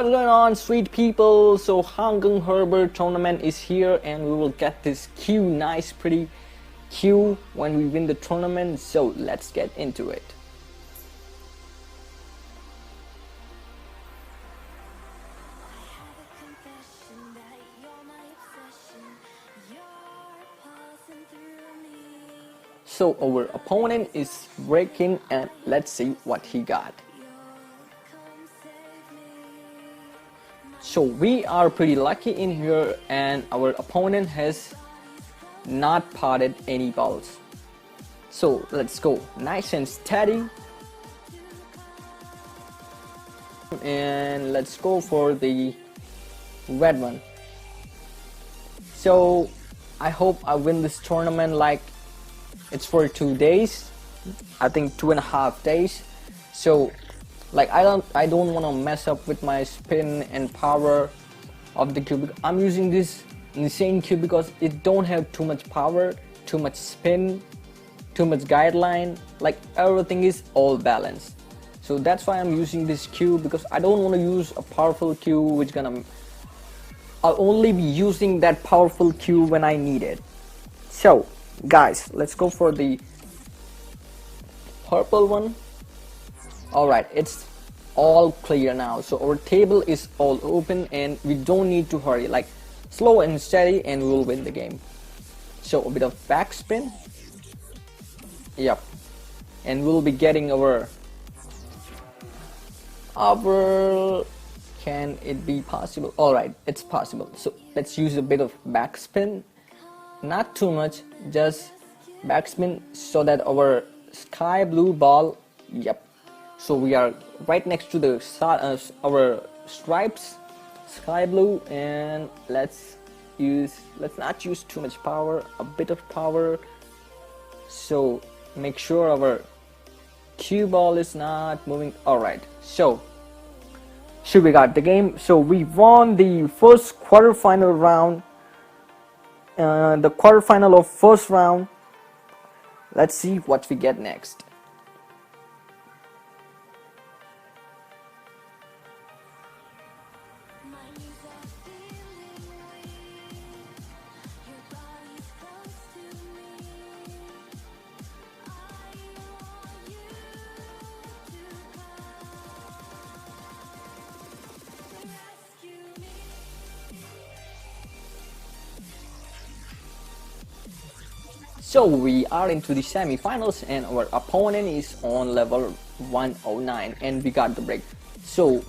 What's going on, sweet people? So HongKong Harbour tournament is here and we will get this queue, nice pretty queue when we win the tournament. So let's get into it. So our opponent is breaking and let's see what he got. So we are pretty lucky in here and our opponent has not potted any balls. So let's go nice and steady. And let's go for the red one. So I hope I win this tournament. Like, it's for 2 days, I think 2.5 days. So like I don't want to mess up with my spin and power of the cube. I'm using this insane cube because it don't have too much power, too much spin, too much guideline. Like everything is all balanced. So that's why I'm using this cube, because I don't want to use a powerful cube which I'll only be using that powerful cube when I need it. So guys, let's go for the purple one. Alright, it's all clear now. So our table is all open and we don't need to hurry. Like, slow and steady and we'll win the game. So a bit of backspin. Yep. And we'll be getting our can it be possible? Alright, it's possible. So let's use a bit of backspin. Not too much, just backspin so that our sky blue ball, yep. So we are right next to the our stripes, sky blue, and let's not use too much power, a bit of power. So make sure our cue ball is not moving. Alright, so we got the game. So we won the first quarterfinal round. The quarterfinal of first round. Let's see what we get next. So we are into the semi-finals and our opponent is on level 109 and we got the break. So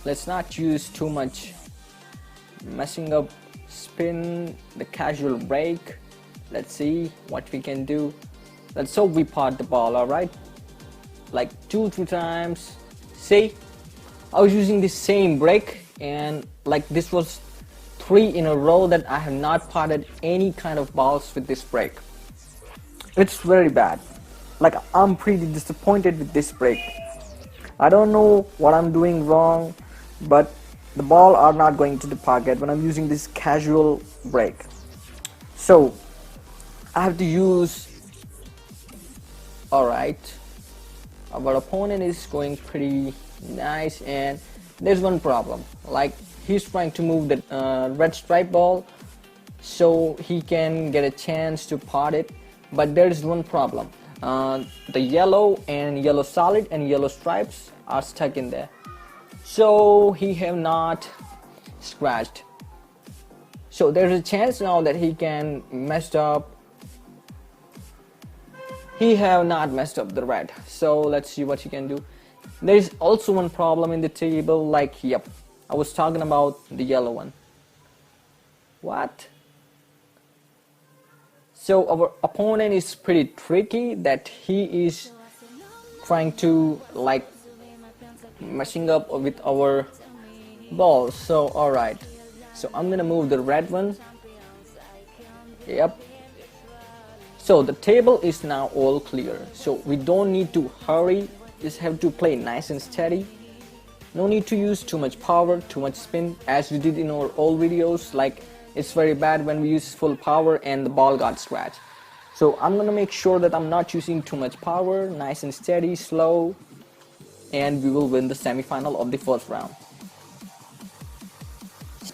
let's not use too much messing up spin, the casual break. Let's see what we can do. Let's hope we pot the ball. Alright, like 2-3 times. See, I was using the same break and like this was 3 in a row that I have not potted any kind of balls with this break. It's very bad. Like, I'm pretty disappointed with this break. I don't know what I'm doing wrong, but the ball are not going to the pocket when I'm using this casual break. So I have to use. Alright, our opponent is going pretty nice and there's one problem. Like, he's trying to move the red stripe ball so he can get a chance to pot it. But there is one problem. The yellow and yellow solid and yellow stripes are stuck in there. So he have not scratched. So there's a chance now that he can mess up. He have not messed up the red. So let's see what he can do. There is also one problem in the table. Like, yep, I was talking about the yellow one. What? So our opponent is pretty tricky, that he is trying to like messing up with our balls. So alright, so I'm gonna move the red one. Yep. So the table is now all clear, so we don't need to hurry, just have to play nice and steady. No need to use too much power, too much spin, as we did in our old videos. Like, it's very bad when we use full power and the ball got scratched. So I'm gonna make sure that I'm not using too much power, nice and steady, slow, and we will win the semi-final of the first round.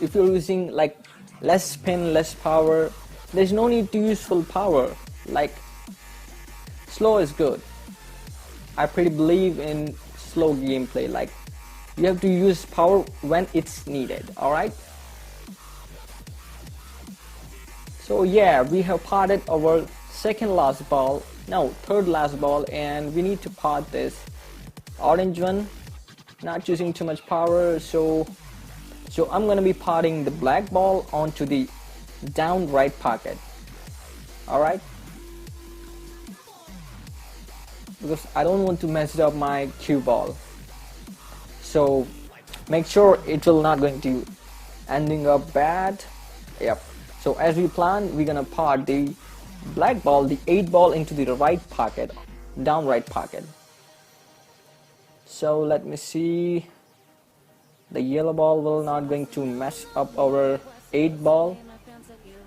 If you're using like less spin, less power, there's no need to use full power. Like slow is good. I pretty believe in slow gameplay. Like you have to use power when it's needed. Alright, so yeah, we have potted our second last ball, no, third last ball, and we need to pot this orange one, not using too much power. So I'm gonna be potting the black ball onto the down right pocket. Alright, because I don't want to mess up my cue ball, so make sure it will not going to ending up bad. Yep, so as we plan, we're gonna pot the black ball, the 8 ball, into the right pocket, down right pocket. So let me see, the yellow ball will not going to mess up our 8 ball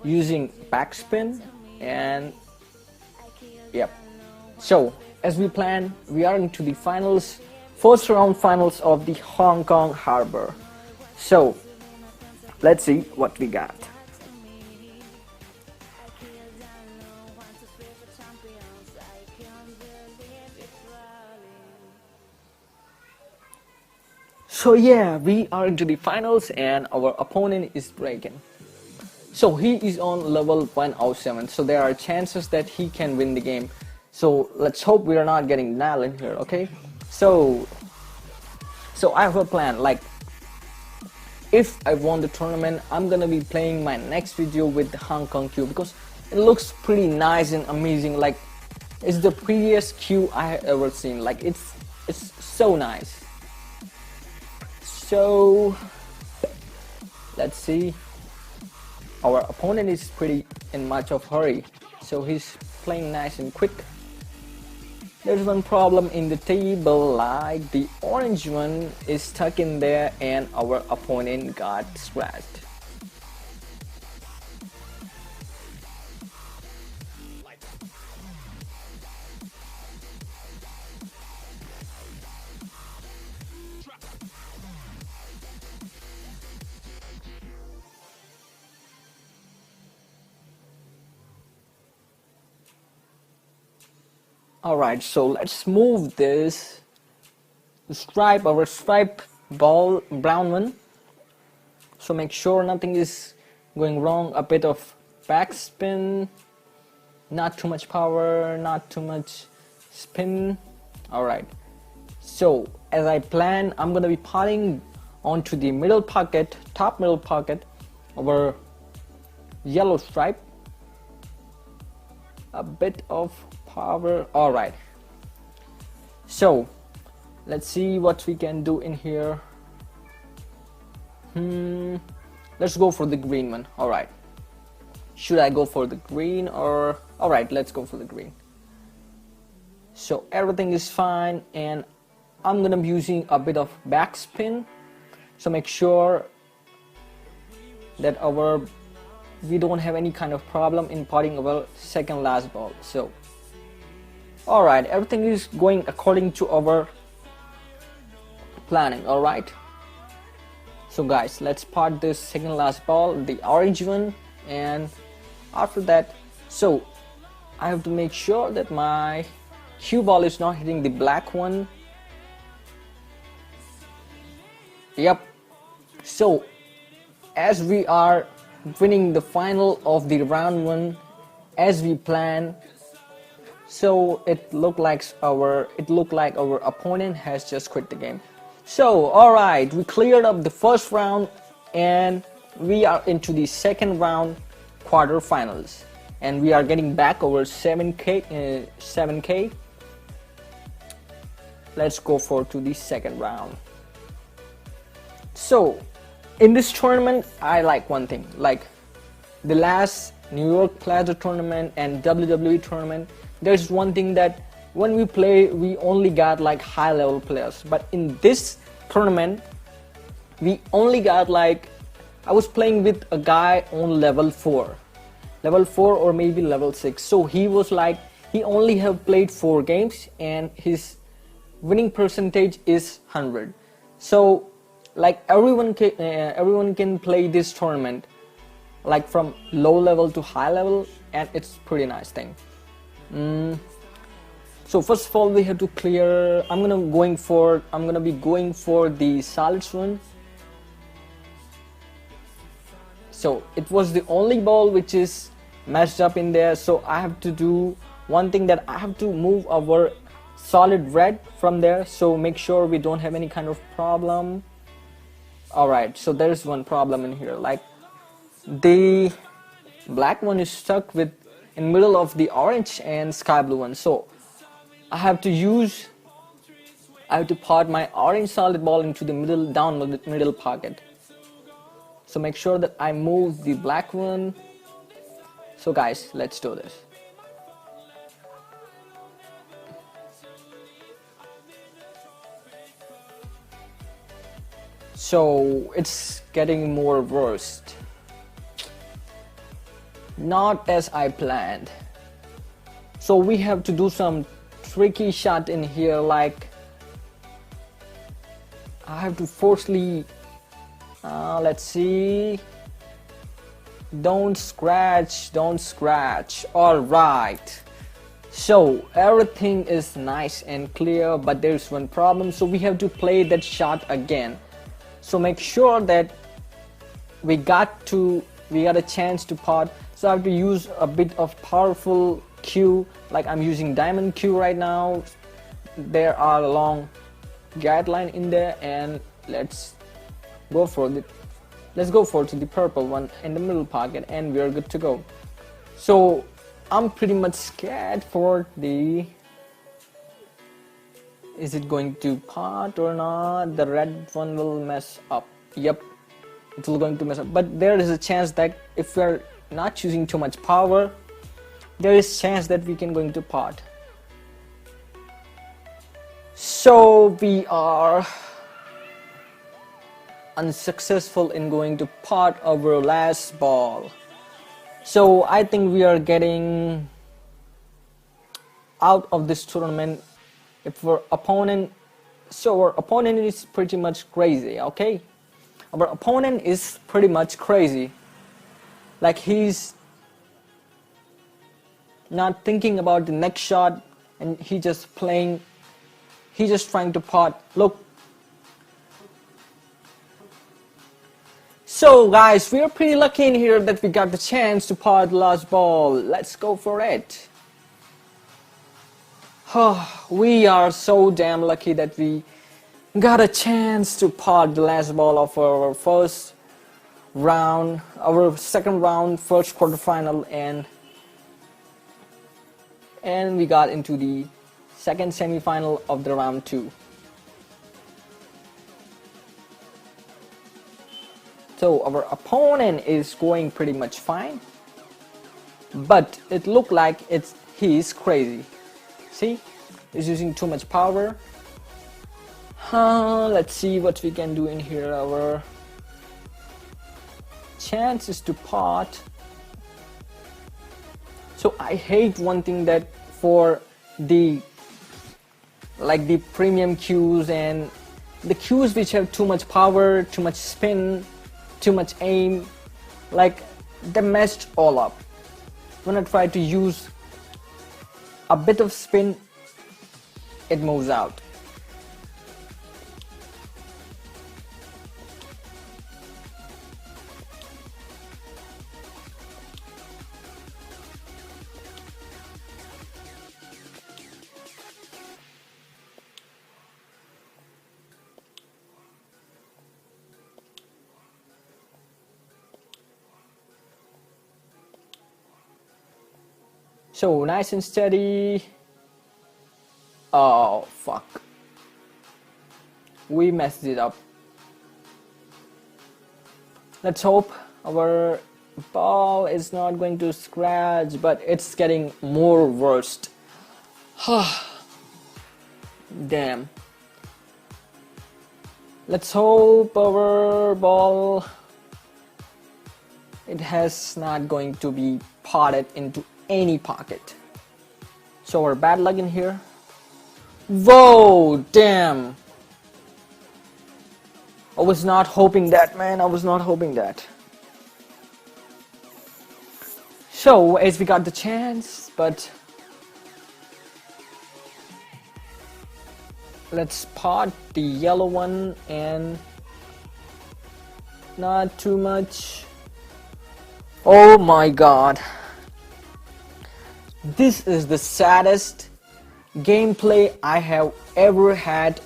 using backspin. And yep, so as we plan, we are into the finals, first round finals of the Hong Kong Harbour. So let's see what we got. So yeah, we are into the finals and our opponent is breaking. So he is on level 107, so there are chances that he can win the game. So let's hope we are not getting nailed in here, okay? So I have a plan. Like, if I won the tournament, I'm gonna be playing my next video with the Hong Kong queue because it looks pretty nice and amazing. Like, it's the prettiest queue I have ever seen. Like, it's so nice. So let's see. Our opponent is pretty in much of hurry, so he's playing nice and quick. There's one problem in the table, like the orange one is stuck in there and our opponent got scratched. Alright, so let's move this stripe, our stripe ball, brown one. So make sure nothing is going wrong. A bit of backspin, not too much power, not too much spin. Alright, so as I plan, I'm gonna be potting onto the middle pocket, top middle pocket, our yellow stripe. A bit of power. Alright, so let's see what we can do in here. Let's go for the green one. Alright, should I go for the green or... Alright, let's go for the green. So everything is fine and I'm gonna be using a bit of backspin, so make sure that we don't have any kind of problem in potting our second last ball. So alright, everything is going according to our planning. Alright, so guys, let's pot this second last ball, the orange one, and after that, so I have to make sure that my cue ball is not hitting the black one. Yep, so as we are winning the final of the round 1 as we planned, so it looked like our opponent has just quit the game. So alright, we cleared up the first round and we are into the second round, quarterfinals, and we are getting back over 7k. Let's go for to the second round. So in this tournament, I like one thing, like the last New York Plaza tournament and WWE tournament, there's one thing that when we play, we only got like high level players, but in this tournament, we only got like, I was playing with a guy on level 4 or maybe level 6, so he was like, he only have played 4 games and his winning percentage is 100. So like everyone can play this tournament, like from low level to high level, and it's pretty nice thing. So first of all we have to clear. I'm gonna be going for the solids one. So it was the only ball which is messed up in there, so I have to do one thing, that I have to move our solid red from there, so make sure we don't have any kind of problem. Alright, so there's one problem in here, like the black one is stuck with in middle of the orange and sky blue one, so I have to pot my orange solid ball into the middle pocket. So make sure that I move the black one. So guys, let's do this. So it's getting more worst. Not as I planned. So we have to do some tricky shot in here, like I have to forcefully let's see, don't scratch. All right, so everything is nice and clear, but there's one problem, so we have to play that shot again. So make sure that we got a chance to pot. So I have to use a bit of powerful cue, like I'm using diamond cue right now. There are a long guideline in there, and let's go for the purple one in the middle pocket, and we are good to go. So I'm pretty much scared for the, is it going to pot or not? The red one will mess up. Yep, it's going to mess up, but there is a chance that if we're not using too much power, there is chance that we can going to pot. So we are unsuccessful in going to pot our last ball. So I think we are getting out of this tournament if our opponent, so our opponent is pretty much crazy. Okay, our opponent is pretty much crazy, like he's not thinking about the next shot, and he just trying to pot. Look. So guys, we are pretty lucky in here that we got the chance to pot the last ball. Let's go for it. We are so damn lucky that we got a chance to pot the last ball of our first round, our second round, first quarterfinal, and we got into the second semifinal of the round 2. So our opponent is going pretty much fine, but it looked like he's crazy. See, he's using too much power. Let's see what we can do in here. Our chance is to pot. So I hate one thing, that for the premium cues and the cues which have too much power, too much spin, too much aim, like they messed all up. When I try to use a bit of spin, it moves out. So nice and steady. Oh fuck, we messed it up. Let's hope our ball is not going to scratch, but it's getting more worst. Damn. Let's hope our ball, it has not going to be potted into any pocket. So our bad luck in here. Whoa, damn. I was not hoping that, man. I was not hoping that. So, as we got the chance, but let's pot the yellow one and not too much. Oh my god. This is the saddest gameplay I have ever had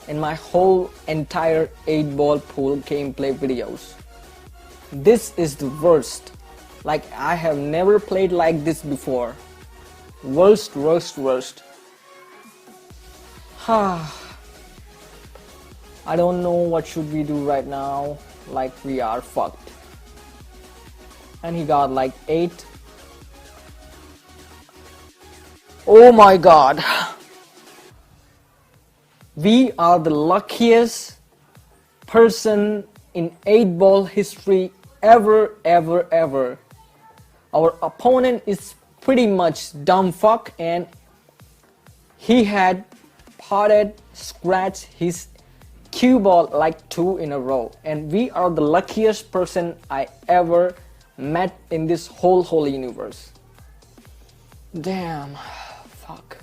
in my whole entire 8-ball pool gameplay videos. This is the worst. Like, I have never played like this before. Worst. I don't know what should we do right now. Like, we are fucked. And he got like 8. Oh my god. We are the luckiest person in 8-ball history ever. Our opponent is pretty much dumb fuck, and he had scratched his cue ball like 2 in a row, and we are the luckiest person I ever met in this whole universe. Damn, fuck.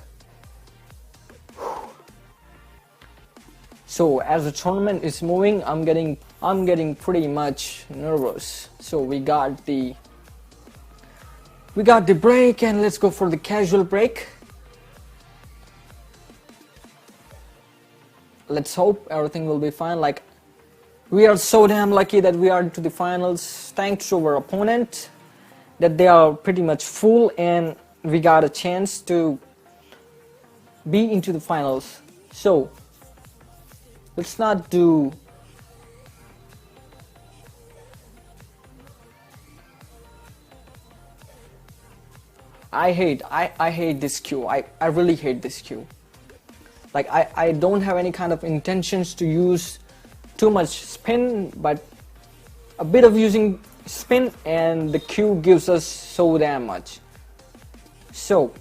So as the tournament is moving, I'm getting pretty much nervous. So we got the break, and let's go for the casual break. Let's hope everything will be fine. Like, we are so damn lucky that we are into the finals thanks to our opponent, that they are pretty much full and we got a chance to be into the finals. So let's not do I hate this queue. I really hate this queue. Like, I don't have any kind of intentions to use too much spin, but a bit of using spin and the queue gives us so damn much. So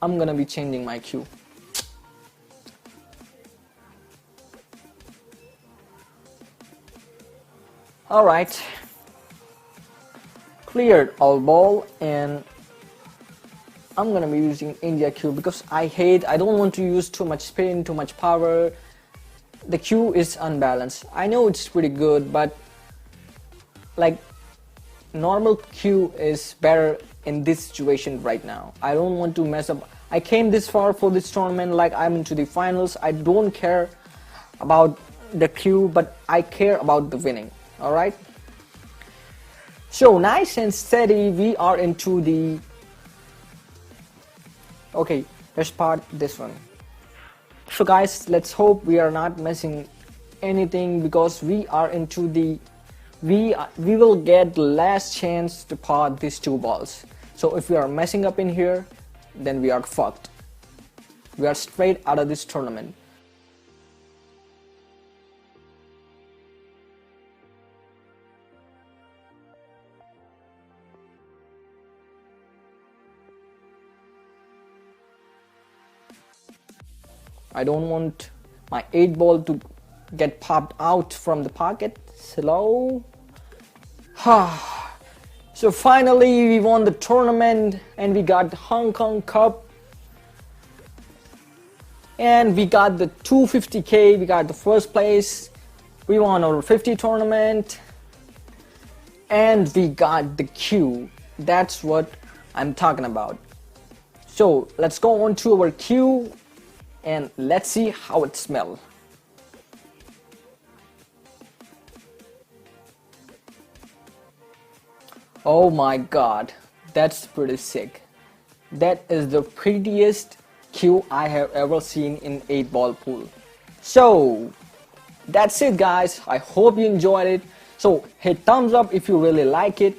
I'm gonna be changing my queue. Alright, cleared all ball, and I'm gonna be using India queue because I don't want to use too much spin, too much power. The queue is unbalanced. I know it's pretty good, but like, normal queue is better in this situation right now. I don't want to mess up. I came this far for this tournament, like, I'm into the finals. I don't care about the queue, but I care about the winning. Alright, so nice and steady, we are into the, okay, let's part this one. So guys, let's hope we are not missing anything, because we are into the, we will get the last chance to part these 2 balls. So if we are messing up in here, then we are fucked. We are straight out of this tournament. I don't want my 8-ball to get popped out from the pocket. Slow. So finally we won the tournament and we got the Hong Kong Cup. And we got the 250k, we got the first place. We won our 50 tournament. And we got the queue. That's what I'm talking about. So let's go on to our queue and let's see how it smells. Oh my god, that's pretty sick. That is the prettiest queue I have ever seen in 8-ball pool. So that's it guys, I hope you enjoyed it. So hit thumbs up if you really like it.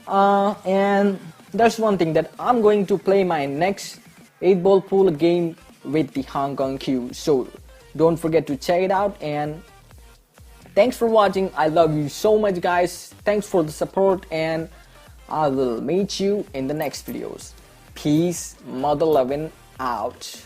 And there's one thing, that I'm going to play my next 8-ball pool game with the Hong Kong queue, so don't forget to check it out. And thanks for watching. I love you so much guys. Thanks for the support, and I will meet you in the next videos. Peace, mother loving out.